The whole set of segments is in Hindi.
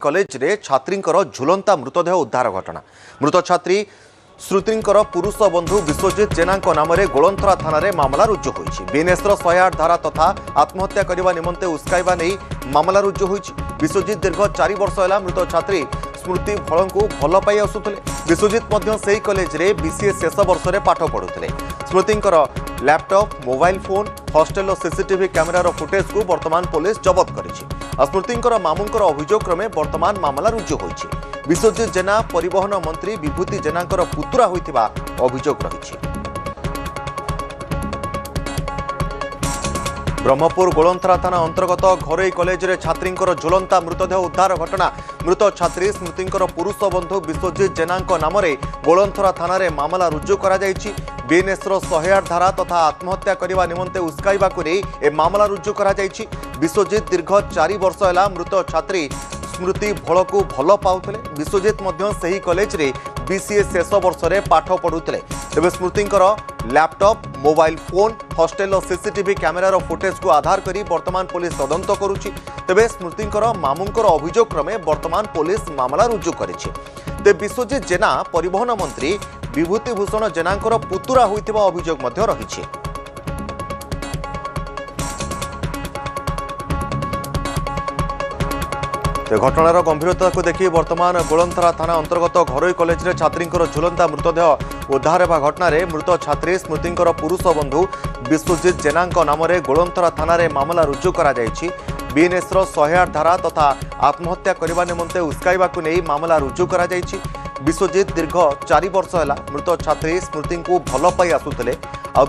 कॉलेज रे छात्रींकर झुलंता मृतदेह उद्धार घटना। मृत छात्री श्रुतिंकर पुरुष बंधु विश्वजित जेना नाम गोलंथरा थाना रे मामला रुजु होइछि। बीएनएसर 108 धारा तथा आत्महत्या करने निमंते उस्काइबा नहीं मामला रुजु होइछि। विश्वजित दीर्घ 4 वर्ष है मृत छात्री स्मृति भल को भल पाई आसुले। विश्वजित से कॉलेज रे बीसीए शेष वर्ष में पाठ पढ़ुते। स्मृतिंकर laptop mobile phone hostel CCTV कैमेरार फुटेज को वर्तमान पुलिस जबत करिछि। स्मृतिंकर मामूंकर अभियोग क्रमे वर्तमान मामला रुजु होइछि। विश्वजित जेना परिवहन मंत्री विभूति जेनांकर पुतुरा होइथिबा अभियोग रहिछि। ब्रह्मपुर गोलंथरा थाना अंतर्गत घरोई कॉलेज रे छात्रींकर झुलंता मृतदेह उद्धार घटना। मृत छात्री स्मृतिंकर पुरुष बंधु विश्वजित जेनांक नाम गोलंथरा थाना रे मामला रुजु करा जायछि। बीएनएसर 108 धारा तथा आत्महत्या करने निमंते उस्काइबा ए मामला रुजु करा जायछि। विश्वजित दीर्घ 4 वर्ष है मृत छात्री स्मृति भल को भल पाउथिले। विश्वजित सही कॉलेज रे बीसीए शेष वर्ष में पाठ पढ़ुते। तेज स्मृतिंकर laptop mobile phone hostel CCTV कैमेरार फुटेज को आधार करी वर्तमान पुलिस तदंत करुछि। तेबे स्मृतिंकर मामूंकर अभियोग क्रमे वर्तमान पुलिस मामला रुजु करिछि। तेज विश्वजित जेना परिवहन मंत्री विभूति भूषण जेनांकर पुतुरा होइथिबा अभियोग मध्य रहिछि। घटनार गंभीरता को देखि वर्तमान गोलंथरा थाना अंतर्गत घरोई कॉलेज रे छात्रींकर झुलंता मृतदेह उद्धार हेबा घटना रे मृत छात्री स्मृतिंकर पुरुष बंधु विश्वजित जेनांक नाम गोलंथरा थाना रे मामला रुजु करा जायछि। बीएनएसर 108 धारा तथा आत्महत्या करने निमंते उस्काइबा को नहीं मामला रुजु करा जायछि। विश्वजित दीर्घ 4 वर्ष है मृत छात्री स्मृति को भल पाई आसुले।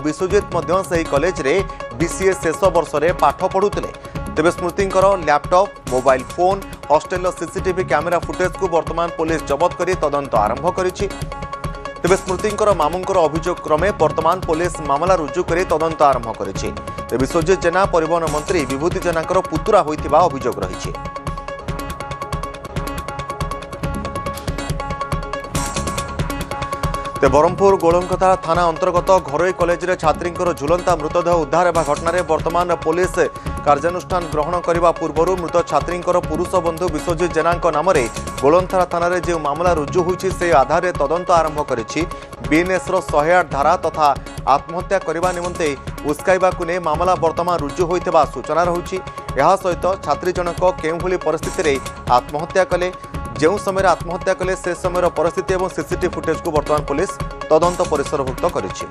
विश्वजित सही कॉलेज रे बीसीए शेष वर्ष में पाठ पढ़ुते। तेबे स्मृतिंकर laptop mobile phone hostel CCTV camera footage को वर्तमान पुलिस जबत करी तदंत आरंभ करिछि। तेबे स्मृतिंकर मामूंकर अभियोग क्रमे वर्तमान पुलिस मामला रुजु करी तदंत आरंभ करिछि। विश्वजित जेना परिवहन मंत्री विभूति जेनांकर पुतुरा होइथिबा अभियोग रहिछि। ब्रह्मपुर गोलंथरा थाना अंतर्गत घरोई कॉलेज रे छात्रींकर झुलंता मृतदेह उद्धार हेबा घटना रे वर्तमान पुलिस कार्यानुष्ठान ग्रहण करने पूर्व मृत छात्रींकर पुरुष बंधु विश्वजित जेनांक नाम गोलंथरा थाना रे जो मामला रुजु होइछि से आधार रे तदंत आरंभ करिछि। बीएनएसर 108 धारा तथा आत्महत्या करने निमंते उस्काइबा को नहीं मामला वर्तमान रुजु होइथिबा सूचना रहुछि। एहा सहित छात्री जनक केउ भली परिस्थिति रे आत्महत्या कले जो समय आत्महत्या कले से समय परिस्थिति और सीसीटीवी फुटेज को वर्तमान पुलिस तदंत परिसरभुक्त करिछि।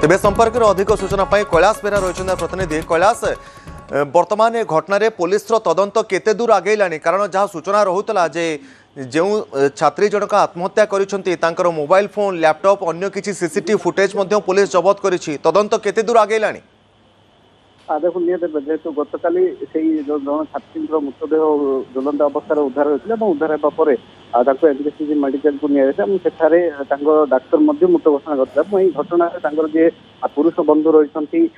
तेबे संपर्क में अधिक सूचना पाई कैलाश बेरा रही प्रतिनिधि। कैलाश वर्तमान ये घटना रे पुलिस तदंत केते दूर आगेलानी? कारण जहाँ सूचना रहुतला जे जो छात्री जनक आत्महत्या करिसेंती तांकर मोबाइल फोन लैपटॉप अन्य किसी सीसीटीवी फुटेज मध्य पुलिस जबत करिछि। तदंत केते दूर आगेलानी? देखो निहत जेहेतु गतकाली जन छात्री मृतदेह ज्वलंत अवस्था उद्धार होता है उद्धार होगा एमकेसीजी मेडिकल को निठारे डाक्तर मृत घोषणा करते घटना जी पुरुष बंधु रही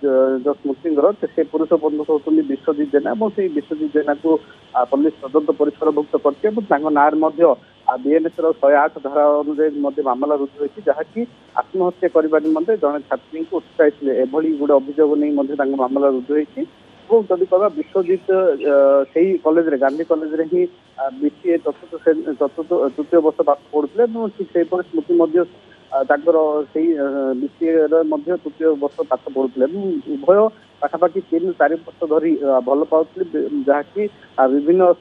जो स्मृतिंकर से पुरुष बंधु होती विश्वजित जेना और विश्वजित जेना को पुलिस तदंत परिसरभुक्त कर नार बीएनएसर 108 धारा अनुଯାୟୀ मामला रुजु होती जहाँकि आत्महत्या करने निमंते जड़े छात्री को उत्साही एभली गोटे अभियोग नहीं मामला रुजु होती। जदि कह विश्वजित से कॉलेज रे गांधी कॉलेज रे ही बीसीए तृतीय वर्ष पाठ पढ़ुते ठीक से स्मृति बीसीए तृतीय वर्ष पाठ पढ़ुते उभय पाखापाखि 3-4 वर्ष धरी भल पाते जहाँकि विभिन्न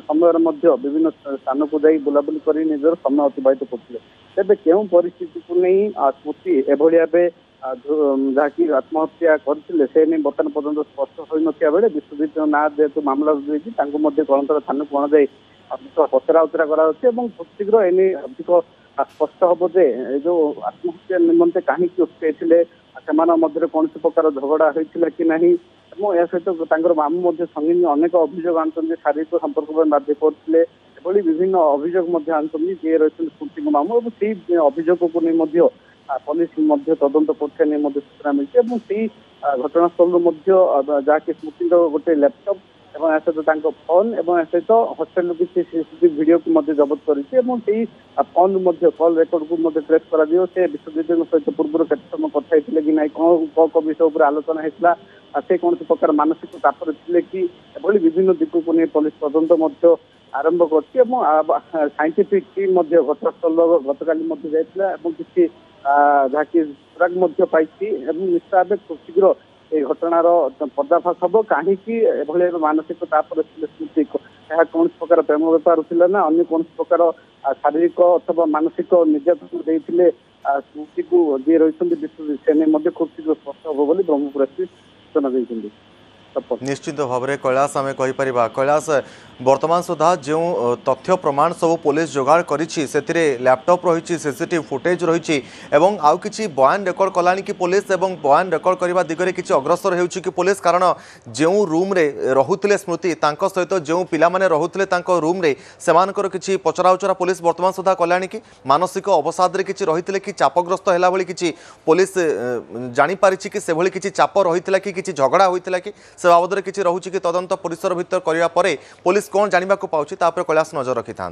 समय विभिन्न स्थान को जाई बुलाबुली कर निजर समय अतिबाहित करते। तेज क्यों परिस्थिति को नहीं स्मृति एभली भावे जहाँकि आत्महत्या करते से नहीं बर्तमान पर्यटन स्पष्ट हो ना बेले विश्वजित ना जेहेतु मामला रुजु होती गोलंथरा थाना को अणाई पचरा उचरा कर बहुत शीघ्र एने अधिक स्पष्ट हम जे जो आत्महत्या निमंते कहीं उस्कई से कौन प्रकार झगड़ा होता कि नहीं या सहित मामू संगीन अनेक अभियोग आनी शारीरिक संपर्क बाध्य करते एभली विभिन्न अभियोग आनी जी रही स्मृति मामू और से अभियोग को नहीं पुलिस तदंत कर सूचना मिली घटनास्थल जहाँकि स्मृति गोटे लैपटॉप এবং ଏହା ସହିତ ତାଙ୍କ ଫୋନ ଏବଂ ଏହା ସହିତ ହଷ୍ଟେଲରୁ କିଛି ସିସିଟିଭି ଭିଡିଓକୁ ମଧ୍ୟ ଜବତ କରିଛି ଏବଂ ସେଇ ଫୋନ ମଧ୍ୟ କଲ୍ ରେକର୍ଡକୁ ମଧ୍ୟ ଟ୍ରେସ୍ କରାଯିବ। ସେ ବିଶ୍ୱଜିତଙ୍କ ସହିତ ପୂର୍ବରୁ କେତେ ସମୟ କଥା ହେଇଥିଲେ କି ନାହିଁ, କୋଉ ବିଷୟ ଉପରେ ଆଲୋଚନା ହେଇଥିଲା, ସେ କୌଣସି ପ୍ରକାର ମାନସିକ ଚାପରେ ଥିଲେ କି, ଏଭଳି ବିଭିନ୍ନ ଦିଗକୁ ନେଇ ପୋଲିସ ତଦନ୍ତ ମଧ୍ୟ ଆରମ୍ଭ କରିଛି ଏବଂ ସାଇଣ୍ଟିଫିକ ଟିମ୍ ମଧ୍ୟ ଘଟଣାସ୍ଥଳ ଗତକାଲି ମଧ୍ୟ ଯାଇଥିଲା ଏବଂ କିଛି ଯାହାକି ସୁରାଗ ମଧ୍ୟ ପାଇଛି ଏବଂ ନିଶ୍ଚିତ ଭାବେ ଖୁବ ଶୀଘ୍ର এই ঘটনার পর্দাফাশ হব। কাহিঁকি এভাবে মানসিক চাপরে ଥିଲେ ସ୍ମୃତି, ଏହା କୌଣସି ପ୍ରକାର ପ୍ରେମ ବେପାର ଥିଲା ନା ଅନ୍ୟ କୌଣସି ପ୍ରକାର ଶାରୀରିକ ଅଥବା ମାନସିକ ନିର୍ଯାତନା ଦେଇଥିଲେ ସ୍ମୃତିକୁ ଯିଏ ରହିଛନ୍ତି ବିଶ୍ୱଜିତ, ସେ ନେଇ ମଧ୍ୟ ଖୁବ ଶୀଘ୍ର ସ୍ପଷ୍ଟ ହବ ବୋଲି ବ୍ରହ୍ମପୁର ଏସପି ସୂଚନା ଦେଇଛନ୍ତି। निश्चित भाव में कैलाश आम कहीपर कैलाश बर्तमान सुधा जो तथ्य प्रमाण सब पुलिस जोगाड़ करिछि सेतिरे लैपटॉप रही सीसीटीवी फुटेज रही आउ किछि बयान रेकर्ड कलानी कि पुलिस एवं बयान रेकर्ड करने दिगरे किछि अग्रसर हेउछि कि पुलिस कारण जो रूम रे रहुथिले स्मृति तांको सहित जो पिला माने रहुथिले तांको रूम रे सेमानकर किछि पचराउचरा पुलिस बर्तमान सुधा कलानी कि मानसिक अवसाद रे किछि रहिथिले कि चापग्रस्त हैला भली किछि पुलिस जानि पारिछि कि से भली किछि चाप रहिथिला कि किछि झगड़ा होइथिला कि से बाबद किसी रोचे कि तदंत परिसर भितर करने पुलिस कौन जानवा पाँच कैलाश नजर रखि था।